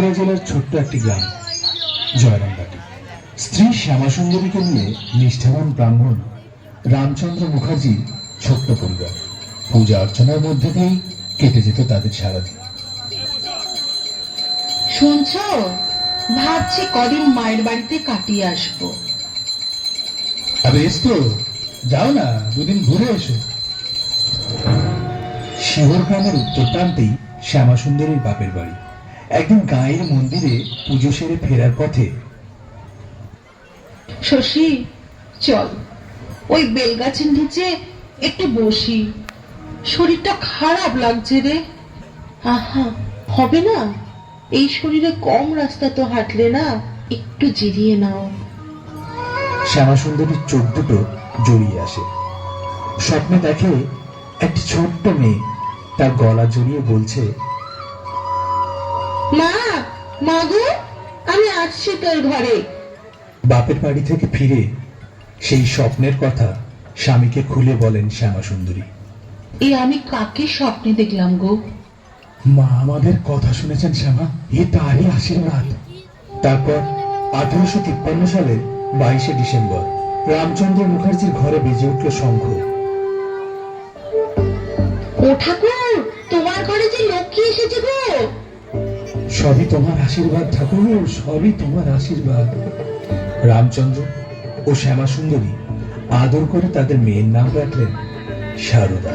বাঁকুড়া জেলার ছোট্ট একটি গ্রাম জয়রামবাটি। স্ত্রী শ্যামাসুন্দরীকে নিয়ে নিষ্ঠাবান ব্রাহ্মণ রামচন্দ্র মুখার্জি ছোট্ট পরিবার। পূজা অর্চনার মধ্যে দিয়েই কেটে যেত তাদের সারাদিন। শুনছ, ভাবছি কদিন মায়ের বাড়িতে কাটিয়ে আসবো। বেশ তো, যাও না, দুদিন ঘুরে এসো। শিহর গ্রামের উত্তর প্রান্তেই শ্যামাসুন্দরীর বাপের বাড়ি। একদিন গাঁয়ের মন্দিরে পুজো সেরে ফেরার পথে, শশী, চল ওই বেলগাছের নিচে একটু বসি, শরীরটা খারাপ লাগছে রে। আহা, হবে না, এই শরীরে কম রাস্তা তো হাঁটলে না, একটু জিরিয়ে নাও। শ্যামাসুন্দরীর চোখ দুটো জড়িয়ে আসে। স্বপ্নে দেখে একটি ছোট্ট মেয়ে তার গলা জড়িয়ে বলছে, মা, মাগো, আমি আসছি তোর ঘরে। বাপের বাড়ি থেকে ফিরে সেই স্বপ্নের কথা স্বামীকে খুলে বলেন শ্যামাসুন্দরী। আমি কাকে স্বপ্নে দেখলাম গো? মা আমাদের কথা শুনেছেন শ্যামা, এ তারই আশীর্বাদ। তারপর 1853 সালের 22শে ডিসেম্বর রামচন্দ্র মুখার্জির ঘরে বেজে উঠল শঙ্খ। ও ঠাকুর, তোমার ঘরে যে লক্ষ্মী এসেছে গো। সবই তোমার আশীর্বাদ ঠাকুর, সবই তোমার আশীর্বাদ। রামচন্দ্র ও শ্যামাসুন্দরী আদর করে তাদের মেয়ের নাম রাখলেন সারদা।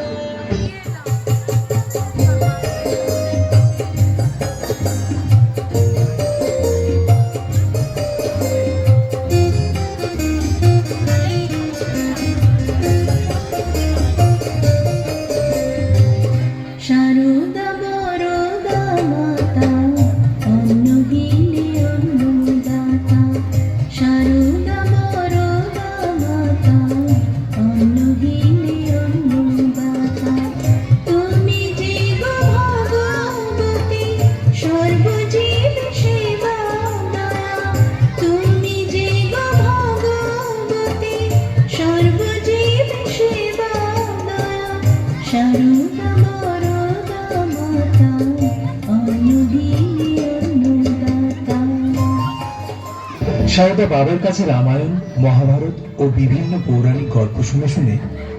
সারদা বাবার কাছে রামায়ণ, মহাভারত ও বিভিন্ন পৌরাণিক গল্প শুনে শুনে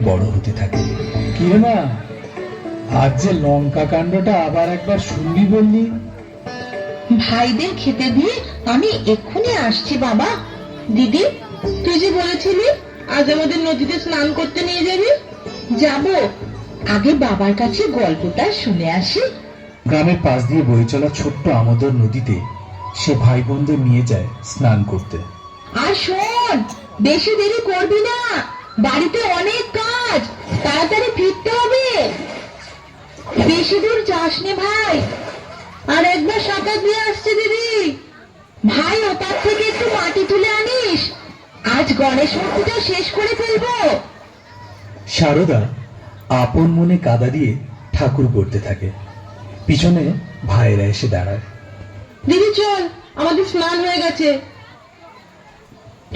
বড় হতে থাকে। কিরে মা, আজ যে লঙ্কা কাণ্ডটা আবার একবার শুনবি বললি? ভাইদের খেতে দিয়ে আমি এক্ষুনি আসছি বাবা। দিদি, তুই যে বলেছিলি আজ আমাদের নদীতে স্নান করতে নিয়ে যাবি, যাব। আগে বাবার কাছে গল্পটা শুনে আসি। গ্রামের পাশ দিয়ে বয়ে চলা ছোট্ট আমোদর নদীতে সে ভাই বোনদের নিয়ে যায় স্নান করতে। আর শোন, বেশি দেরি করবি না, বাড়িতে অনেক কাজ, তাড়াতাড়ি ফিরতে হবে। বেশি দূর যাস নে ভাই। আর একবার সাঁতার দিয়ে আসছে দিদি ভাই, ওপার থেকে একটু মাটি তুলে আনিস, আজ গণেশ মূর্তিটা শেষ করে ফেলবো। সারদা আপন মনে কাদা দিয়ে ঠাকুর করতে থাকে। পিছনে ভাইয়েরা এসে দাঁড়ায়। দিদি চল, আমাদের স্নান হয়ে গেছে।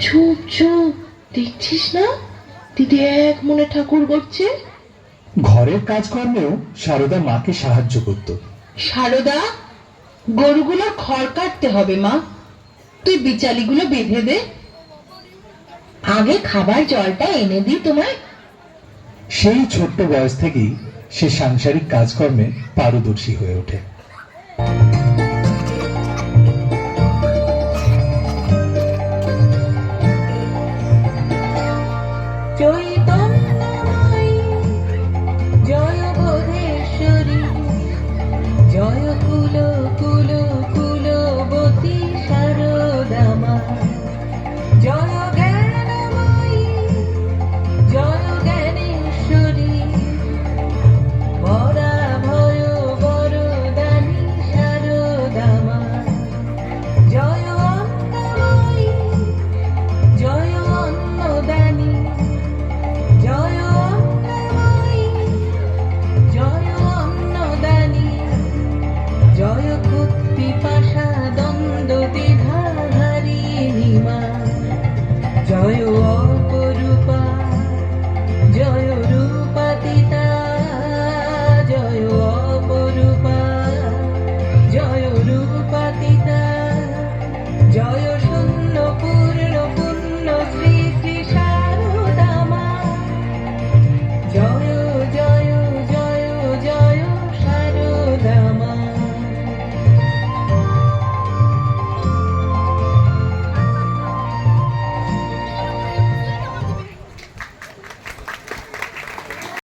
চুপ চুপ, দেখছিস না দিদি এক মনে ঠাকুর করছে। ঘরের কাজকর্মেও সারদা মাকে সাহায্য করত। সারদা, গরুগুলো খড় কাটতে হবে মা, তুই বিচালিগুলো বেঁধে দে। আগে খাবার জলটা এনে দিই তোমায়। সেই ছোট্ট বয়স থেকেই সে সাংসারিক কাজকর্মে পারদর্শী হয়ে ওঠে।